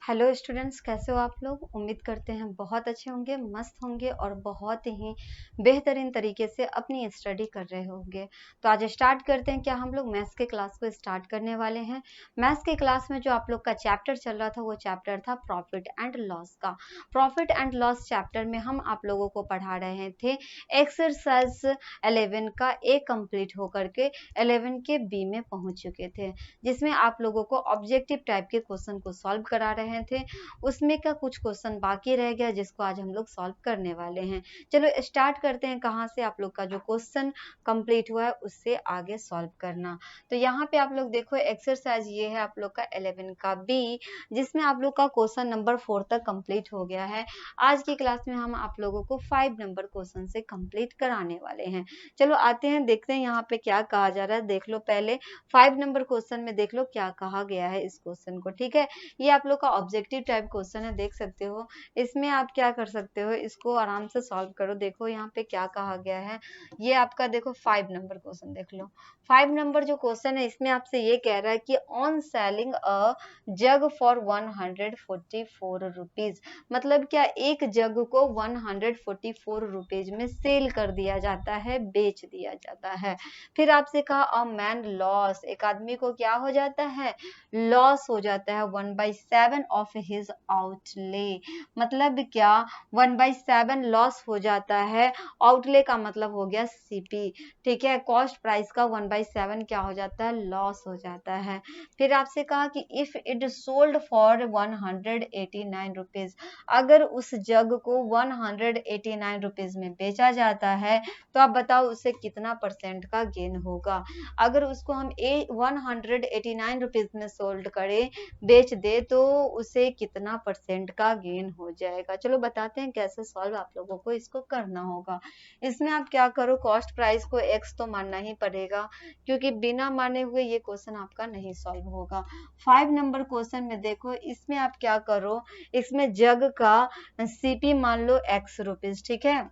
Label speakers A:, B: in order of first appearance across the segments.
A: Hello students, कैसे हो आप लोग। उम्मीद करते हैं बहुत अच्छे होंगे, मस्त होंगे और बहुत ही बेहतरीन तरीके से अपनी स्टडी कर रहे होंगे। तो आज स्टार्ट करते हैं। क्या हम लोग मैथ्स के क्लास को स्टार्ट करने वाले हैं। मैथ्स के क्लास में जो आप लोग का चैप्टर चल रहा था वो चैप्टर था प्रॉफिट एंड लॉस का। प्रॉफिट एंड लॉस चैप्टर में हम आप लोगों को पढ़ा रहे थे एक्सरसाइज 11 का ए कंप्लीट होकर के 11 के बी में पहुंच चुके थे, जिसमें आप लोगों को ऑब्जेक्टिव टाइप के क्वेश्चन को सॉल्व करा रहे थे। उसमें का कुछ क्वेश्चन बाकी रह गया जिसको आज हम लोग सॉल्व करने वाले हैं। चलो स्टार्ट करते हैं। कहाँ से आप लोग का जो क्वेश्चन कंप्लीट हुआ है उससे आगे सॉल्व करना। तो यहाँ पे आप लोग देखो एक्सरसाइज ये है आप लोग का 11 का बी, जिसमें आप लोग का क्वेश्चन नंबर 4 तक कंप्लीट हो गया है। आज की क्लास में हम आप लोगों को 5 नंबर क्वेश्चन से कंप्लीट कराने वाले हैं। चलो आते हैं, देखते हैं यहाँ पे क्या कहा जा रहा है। देख लो पहले 5 नंबर क्वेश्चन में देख लो क्या कहा गया है इस क्वेश्चन को। ठीक है, ये आप लोग का ऑब्जेक्टिव टाइप क्वेश्चन है, देख सकते हो। इसमें आप क्या कर सकते हो, इसको आराम से सॉल्व करो। देखो यहाँ पे क्या कहा गया है। ये आपका देखो 5 नंबर क्वेश्चन देख लो। 5 नंबर जो क्वेश्चन है इसमें आपसे ये कह रहा है कि on selling a jug for 144 rupees, मतलब क्या एक जग को 144 रुपीज में सेल कर दिया जाता है, बेच दिया जाता है। फिर आपसे कहा अ मैन लॉस, एक आदमी को क्या हो जाता है, लॉस हो जाता है 1/7 ऑफ हिज आउटले, मतलब क्या 1/7 लॉस हो जाता है। आउटले का मतलब हो गया सीपी। ठीक है, कॉस्ट प्राइस का 1/7 क्या हो जाता है, लॉस हो जाता है। फिर आपसे कहा कि if it sold for 189 rupees, अगर उस जग को 189 रुपीज में बेचा जाता है तो आप बताओ उसे कितना परसेंट का गेन होगा। अगर उसको हम 189 रुपीज में सोल्ड करें, बेच दे, तो उसे कितना परसेंट का गेन हो जाएगा। चलो बताते हैं कैसे सॉल्व आप लोगों को इसको करना होगा। इसमें आप क्या करो, कॉस्ट प्राइस को एक्स तो मानना ही पड़ेगा, क्योंकि बिना माने हुए ये क्वेश्चन आपका नहीं सॉल्व होगा। 5 नंबर क्वेश्चन में देखो, इसमें आप क्या करो, इसमें जग का सीपी मान लो एक्स रुपीज। ठीक है,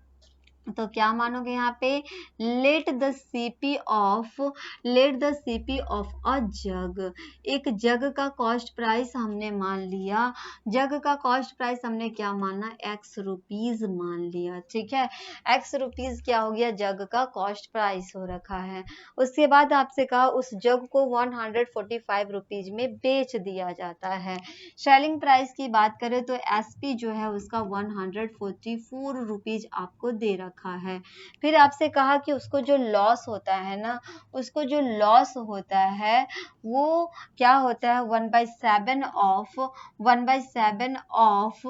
A: तो क्या मानोगे यहाँ पे, let the CP of a jug, एक जग का कॉस्ट प्राइस हमने मान लिया। जग का कॉस्ट प्राइस हमने क्या माना, एक्स रुपीज मान लिया। ठीक है, एक्स रुपीज क्या हो गया, जग का कॉस्ट प्राइस हो रखा है। उसके बाद आपसे कहा उस जग को 145 रुपीज में बेच दिया जाता है। सेलिंग प्राइस की बात करें तो एसपी जो है उसका 144 रुपीज आपको दे रखा है। फिर आपसे कहा कि उसको जो लॉस होता है ना, उसको जो लॉस होता है वो क्या होता है, 1/7 ऑफ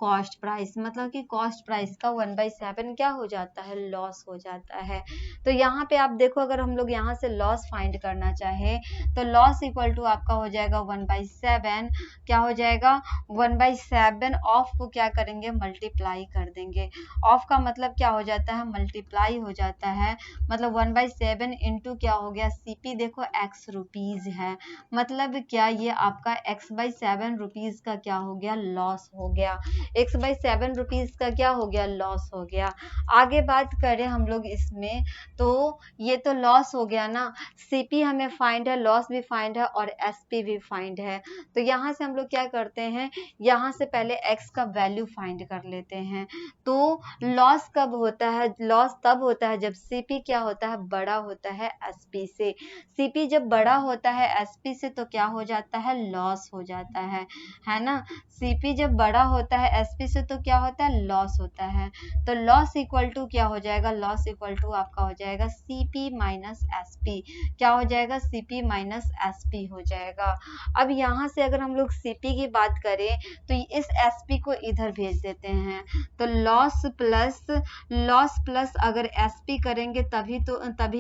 A: कॉस्ट प्राइस, मतलब कि कॉस्ट प्राइस का 1/7 क्या हो जाता है, लॉस हो जाता है। तो यहाँ पे आप देखो, अगर हम लोग यहाँ से लॉस फाइंड करना चाहे तो लॉस इक्वल टू आपका हो जाएगा 1/7, क्या हो जाएगा 1/7 ऑफ को क्या करेंगे, मल्टीप्लाई कर देंगे। ऑफ का मतलब क्या हो जाता है, मल्टीप्लाई हो जाता है, मतलब 1/7 इंटू क्या हो गया, सीपी देखो एक्स रुपीज है, मतलब क्या ये आपका x/7 रुपीज का क्या हो गया, लॉस हो गया। x/7 रुपीज का क्या हो गया, लॉस हो गया। आगे बात करें हम लोग इसमें, तो ये तो लॉस हो गया ना, सीपी हमें फाइंड है, लॉस भी फाइंड है और एसपी भी फाइंड है। तो यहाँ से हम लोग क्या करते हैं, यहाँ से पहले x का वैल्यू फाइंड कर लेते हैं। तो लॉस कब होता है, लॉस तब होता है जब सीपी क्या होता है, बड़ा होता है एसपी से। सीपी जब बड़ा होता है एसपी से तो क्या हो जाता है, लॉस हो जाता है ना। सीपी जब बड़ा होता है एसपी से तो क्या होता है, लॉस होता है। तो लॉस इक्वल टू क्या हो जाएगा, लॉस इक्वल टू आपका हो जाएगा सीपी माइनस एसपी, क्या हो जाएगा, सीपी माइनस एसपी हो जाएगा। अब यहाँ से अगर हम लोग सीपी की बात करें तो इस एसपी को इधर भेज देते हैं, तो लॉस प्लस अगर एसपी करेंगे तभी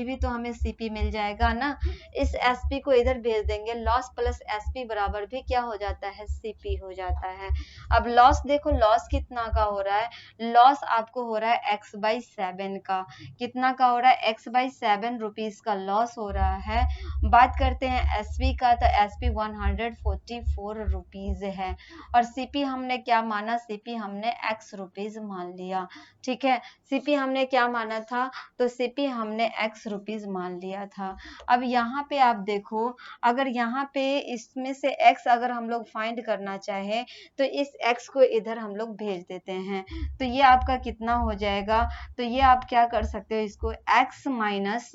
A: भी तो हमें सीपी मिल जाएगा ना। इस एसपी को इधर भेज देंगे, लॉस प्लस एसपी बराबर भी क्या हो जाता है, सीपी हो जाता है। अब लॉस देखो, लॉस कितना का हो रहा है, लॉस आपको हो रहा है x/7 का, कितना का हो रहा है, x/7 रुपीज का लॉस हो रहा है। बात करते हैं एसपी का, तो एसपी 144 रुपीज है और सीपी हमने क्या माना, सीपी हमने x रुपीज मान लिया। ठीक है, सीपी हमने क्या माना था, तो सीपी हमने x रुपीज मान लिया था। अब यहाँ पे आप देखो, अगर यहाँ पे इसमें से x अगर हम लोग फाइंड करना चाहे तो इस x को इधर हम लोग भेज देते हैं, तो ये आपका कितना हो जाएगा, तो ये आप क्या कर सकते हो, इसको x माइनस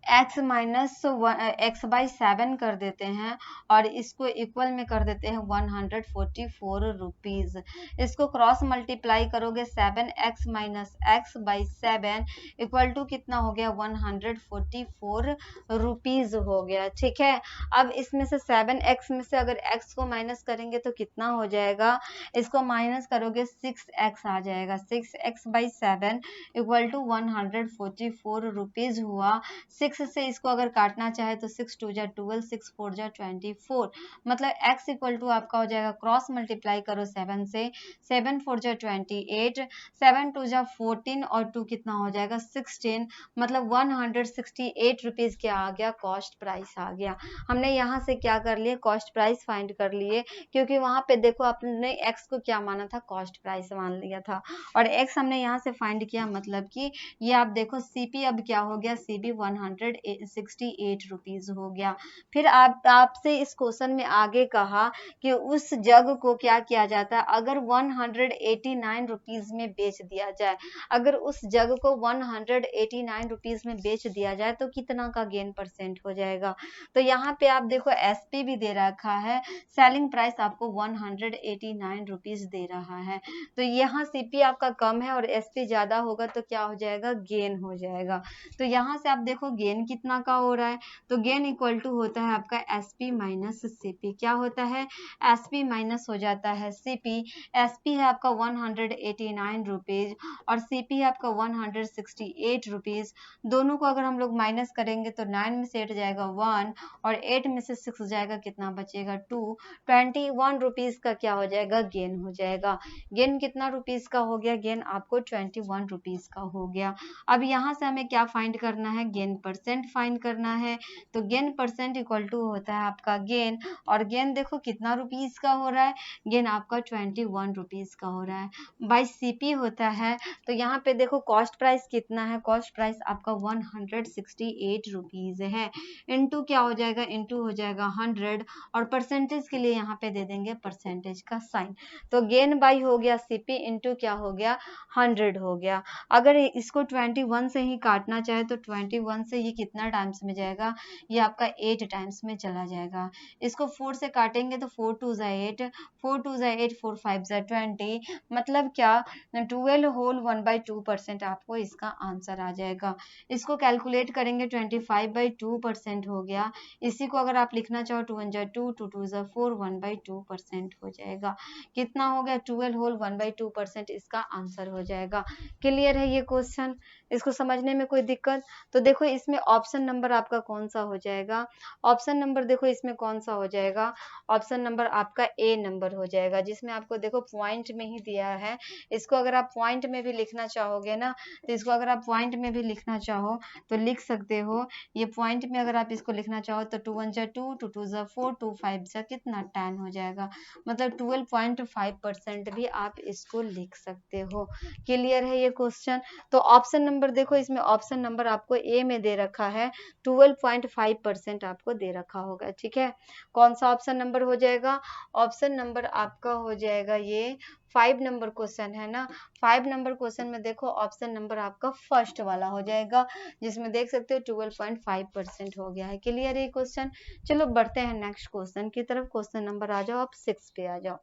A: एक्स बाई 7 कर देते हैं और इसको इक्वल में कर देते हैं 144 रुपीज। इसको क्रॉस मल्टीप्लाई करोगे 7x minus x by 7 equal to कितना हो गया, 144 रुपीज हो गया। ठीक है, अब इसमें से 7x में से अगर x को माइनस करेंगे तो कितना हो जाएगा, इसको माइनस करोगे 6x आ जाएगा। 6x by 7 equal to 144 rupees हुआ। 6 से इसको अगर काटना चाहे तो 6 2 जा 12, 6 4 जा 24, मतलब x इक्वल टू आपका हो जाएगा, क्रॉस मल्टीप्लाई करो 7 से, 7 4 जा 28, 7 2 जा 14 और 2 कितना हो जाएगा 16, मतलब 168 रुपीज क्या आ गया, कॉस्ट प्राइस आ गया। हमने यहाँ से क्या कर लिए, कॉस्ट प्राइस फाइंड कर लिए, क्योंकि वहां पे देखो आपने x को क्या माना था, कॉस्ट प्राइस मान लिया था, और x हमने यहाँ से फाइंड किया, मतलब कि ये आप देखो CP अब क्या हो गया, CP 168 रुपीज हो गया। फिर आपसे इस क्वेश्चन में आगे कहा कि उस जग को क्या किया जाता है, अगर 189 रुपीज में बेच दिया जाए, अगर उस जग को 189 रुपीज में बेच दिया जाए तो कितना का गेन परसेंट हो जाएगा। तो यहाँ पे आप देखो SP भी दे रखा है, सेलिंग प्राइस आपको 189 रुपीज दे रहा है, तो यहाँ CP आपका कम है और SP ज्यादा होगा तो क्या हो जाएगा, गेन हो जाएगा। तो यहाँ से आप देखो गेन कितना का हो रहा है, तो गेन इक्वल टू होता है आपका SP माइनस CP। क्या होता है, SP माइनस हो जाता है CP। SP है आपका 189 रुपीज और CP है आपका 168 रुपीज। दोनों को अगर हम लोग माइनस करेंगे तो 9 में से 8 जाएगा 1 और 8 में से 6 जाएगा, कितना बचेगा 2, 21 रुपीज का क्या हो जाएगा, गेन हो जाएगा। गेन कितना रुपीज का हो गया, गेन आपको 21 रुपीज का हो गया। अब यहाँ से हमें क्या फाइंड करना है, गेन परसेंट फाइंड करना है, तो गेन परसेंट इक्वल टू होता है आपका गेन, और गेन देखो कितना रुपीज का हो रहा है, गेन आपका 21 रुपीज का हो रहा है, बाई CP होता है। तो यहाँ पे देखो कॉस्ट प्राइस कितना है, कॉस्ट प्राइस आपका 168 रुपीज है, इनटू क्या हो जाएगा, इनटू हो जाएगा 100, और परसेंटेज के लिए यहाँ पे दे देंगे परसेंटेज का साइन, तो गेन बाई हो गया CP इनटू क्या हो गया, 100 हो गया। अगर इसको 21 से ही काटना चाहे तो 21 से ये कितना टाइम्स में जाएगा, ये आपका 8 टाइम्स में चला जाएगा। इसको 4 से काटेंगे तो 4 2 जा 8, 4 2 जा 8, 4 5 जा 20, मतलब क्या 12 होल 1/2% आपको इसका आंसर आ जाएगा। इसको कैलकुलेट करेंगे 25/2% हो गया। इसी को अगर आप लिखना चाहो 2 1 जा 2, 2 2 जा 4, 1/2% हो जाएगा। कितना हो गया, 12 होल 1/2% इसका आंसर हो जाएगा। क्लियर है ये क्वेश्चन, इसको समझने में कोई दिक्कत, तो देखो इसमें ऑप्शन नंबर आपका कौन सा हो जाएगा, ऑप्शन नंबर देखो इसमें कौन सा हो जाएगा, ऑप्शन नंबर आपका A नंबर हो जाएगा, जिसमें आपको देखो पॉइंट में ही दिया है। इसको अगर आप पॉइंट में भी लिखना चाहोगे ना, तो इसको अगर आप पॉइंट में भी लिखना चाहो तो लिख सकते हो। ये पॉइंट में अगर आप इसको लिखना चाहो तो 2 1 जा 2, 2 2 जा 4, 2 5 जा कितना 10 हो जाएगा, मतलब 12.5% भी आप इसको लिख सकते हो। क्लियर है ये क्वेश्चन, तो ऑप्शन नंबर देखो इसमें ऑप्शन नंबर आपको A में दे रखा है, 12.5% आपको दे रखा होगा। ठीक है, कौन सा ऑप्शन नंबर हो जाएगा, ऑप्शन नंबर आपका हो जाएगा ये 5 नंबर क्वेश्चन है ना, 5 नंबर क्वेश्चन में देखो ऑप्शन नंबर आपका फर्स्ट वाला हो जाएगा, जिसमें देख सकते हो 12.5% हो गया है। क्लियर है क्वेश्चन, चलो बढ़ते हैं नेक्स्ट क्वेश्चन की तरफ। क्वेश्चन नंबर आ जाओ, आप 6 पे आ जाओ।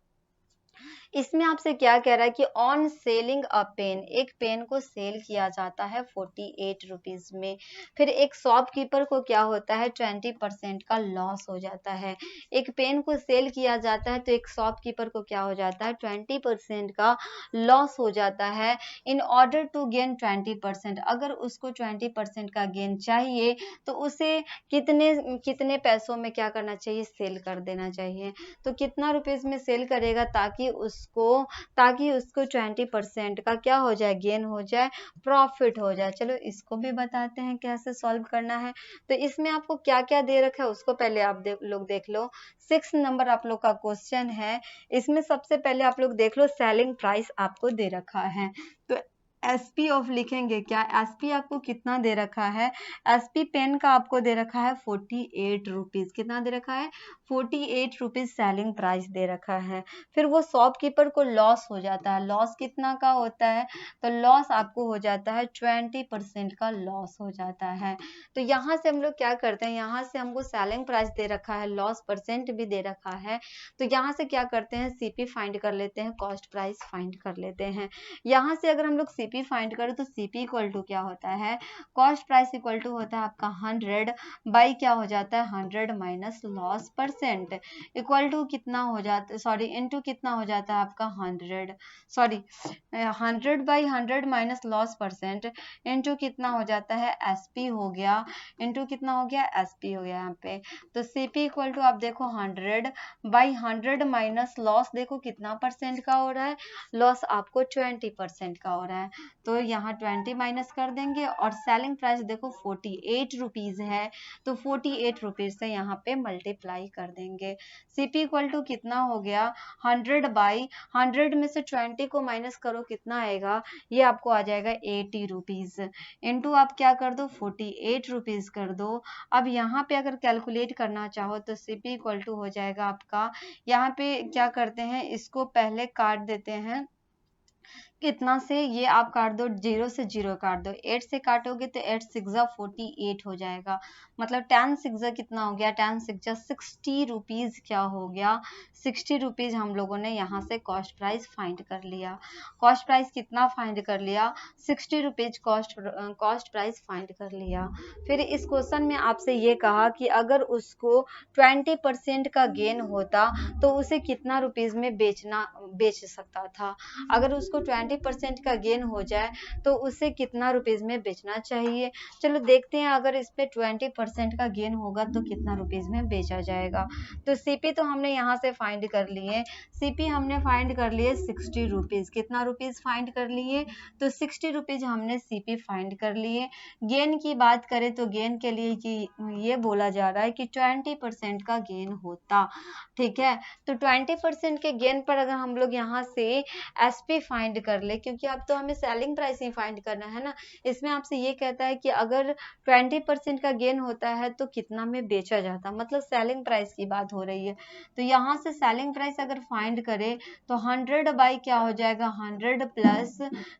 A: इसमें आपसे क्या कह रहा है कि ऑन सेलिंग अ पेन, एक पेन को सेल किया जाता है 48 रुपीज में, फिर एक शॉपकीपर को क्या होता है 20% का लॉस हो जाता है। एक पेन को सेल किया जाता है तो एक शॉपकीपर को क्या हो जाता है 20% का लॉस हो जाता है। इन ऑर्डर टू गेन 20%, अगर उसको 20% का गेन चाहिए तो उसे कितने कितने पैसों में क्या करना चाहिए, सेल कर देना चाहिए। तो कितना रुपीज में सेल करेगा ताकि उसको 20% का क्या हो जाए, गेन हो जाए, प्रॉफिट हो जाए। चलो इसको भी बताते हैं कैसे सॉल्व करना है। तो इसमें आपको क्या क्या दे रखा है उसको पहले आप लोग देख लो। 6 नंबर आप लोग का क्वेश्चन है, इसमें सबसे पहले आप लोग देख लो सेलिंग प्राइस आपको दे रखा है। तो एसपी ऑफ लिखेंगे क्या, एसपी आपको कितना दे रखा है, एसपी पेन का आपको दे रखा है 48 रुपीज, कितना दे रखा है 48 रुपीज सेलिंग प्राइस दे रखा है। फिर वो शॉपकीपर को लॉस हो जाता है, लॉस कितना का होता है, तो लॉस आपको हो जाता है 20% का लॉस हो जाता है। तो यहाँ से हम लोग क्या करते हैं, यहाँ से हमको सेलिंग प्राइस दे रखा है, लॉस परसेंट भी दे रखा है, तो यहाँ से क्या करते हैं सीपी फाइंड कर लेते हैं, कॉस्ट प्राइस फाइंड कर लेते हैं। यहाँ से अगर हम लोग सीपी फाइंड करें तो सीपी इक्वल टू क्या होता है, कॉस्ट प्राइस इक्वल टू होता है आपका 100 बाई क्या हो जाता है 100 minus loss percent, equal to कितना हो जाता है, सॉरी इनटू कितना हो जाता है आपका 100, sorry 100 by 100 minus loss percent into कितना हो जाता है एसपी हो गया, इनटू कितना हो गया एसपी हो गया यहाँ पे। तो सीपी इक्वल टू आप देखो 100 बाई 100 माइनस लॉस, देखो कितना परसेंट का हो रहा है, लॉस आपको 20% का हो रहा है, तो यहाँ 20 माइनस कर देंगे और सेलिंग प्राइस देखो 48 रुपीज है, तो 48 रुपीज से यहाँ पे मल्टीप्लाई कर देंगे। सीपी इक्वल टू कितना हो गया 100 बाई 100 में से 20 को माइनस करो कितना आएगा, ये आपको आ जाएगा 80 रुपीज, इंटू आप क्या कर दो 48 रुपीज कर दो। अब यहाँ पे अगर कैलकुलेट करना चाहो तो सीपी इक्वल टू हो जाएगा आपका, यहाँ पे क्या करते हैं इसको पहले काट देते हैं, कितना से ये आप काट दो, 0 से 0 काट दो, 8 से काटोगे तो 8 सिक्स 48 हो जाएगा, मतलब 10 सिक्स कितना हो गया, 10 सिक्स 60 रुपीज क्या हो गया 60 रुपीज हम लोगों ने यहाँ से कॉस्ट प्राइस फाइंड कर लिया। कॉस्ट प्राइस कितना फाइंड कर लिया 60 रुपीज कॉस्ट प्राइस फाइंड कर लिया। फिर इस क्वेश्चन में आपसे ये कहा कि अगर उसको 20% का गेन होता तो उसे कितना रुपीज में बेच सकता था, अगर उसको 20% का गेन हो जाए तो उसे कितना रुपीज में बेचना चाहिए। चलो देखते हैं अगर इस पे 20% का गेन होगा तो कितना रुपीज में बेचा जाएगा। तो सीपी तो हमने यहाँ से फाइंड कर लिए, सीपी हमने फाइंड कर लिए 60 रुपीज, कितना रुपीज फाइंड कर लिए, तो 60 रुपीज हमने सीपी फाइंड कर लिए। गेन की बात करें तो गेन के लिए ये बोला जा रहा है कि 20% का गेन होता, ठीक है, तो 20% के गेन पर अगर हम लोग यहाँ से एसपी फाइंड कर ले, क्योंकि अब तो हमें सेलिंग प्राइस ही फाइंड करना है ना, इसमें आपसे ये कहता है कि अगर 20% का गेन होता है तो कितना में बेचा जाता, मतलब सेलिंग प्राइस की बात हो रही है। तो यहाँ से सेलिंग प्राइस अगर फाइंड करें तो 100 बाई क्या हो जाएगा 100 प्लस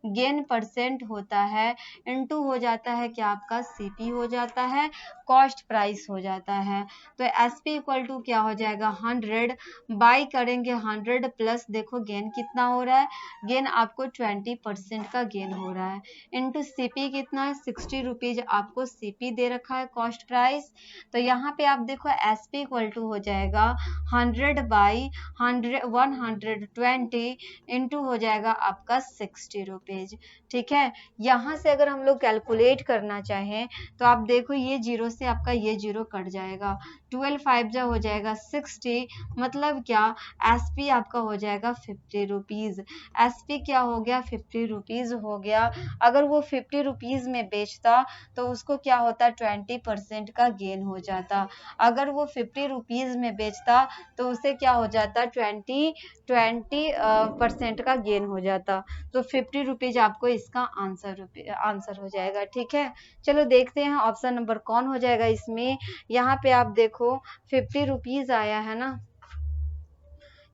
A: गेन परसेंट होता है इनटू हो जाता है क्या आपका सीपी हो जाता है, कॉस्ट प्राइस हो जाता है। तो एसपी इक्वल टू क्या हो जाएगा 100 बाई करेंगे 100 प्लस देखो गेन कितना हो रहा है, गेन आपको 20% का गेन हो रहा है, इनटू सीपी कितना है 60 रुपीज आपको सीपी दे रखा है कॉस्ट प्राइस। तो यहाँ पे आप देखो एसपी इक्वल टू हो जाएगा 100 बाई 120 इंटू हो जाएगा आपका 60 रुपीज, ठीक है। यहाँ से अगर हम लोग कैलकुलेट करना चाहें तो आप देखो ये जीरो से आपका ये जीरो कट जाएगा, 12 5 जा हो जाएगा 60, मतलब क्या एसपी आपका हो जाएगा 50 रुपीज, एसपी क्या हो गया 50 रुपीज हो गया। अगर वो 50 रुपीज में बेचता तो उसको क्या होता 20% का गेन हो जाता, अगर वो 50 रुपीज में बेचता तो उसे क्या हो जाता 20% का गेन हो जाता, तो 50 रुपीज आपको इसका आंसर हो जाएगा, ठीक है। चलो देखते हैं ऑप्शन नंबर कौन हो जाएगा इसमें। यहाँ पे आप देखो 50 रुपीज आया है ना,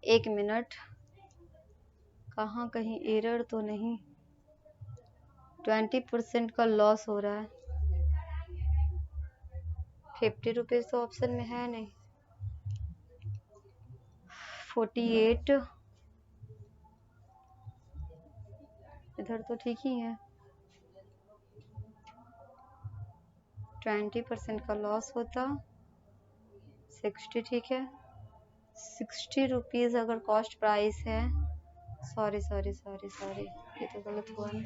A: एक मिनट, कहाँ कहीं एरर तो नहीं, 20% का लॉस हो रहा है, 50 रुपीज तो ऑप्शन में है नहीं, 48 इधर तो ठीक ही है, 20% का लॉस होता, 60 ठीक है, 60 रुपीज अगर कॉस्ट प्राइस है, सॉरी ये तो गलत हुआ ना।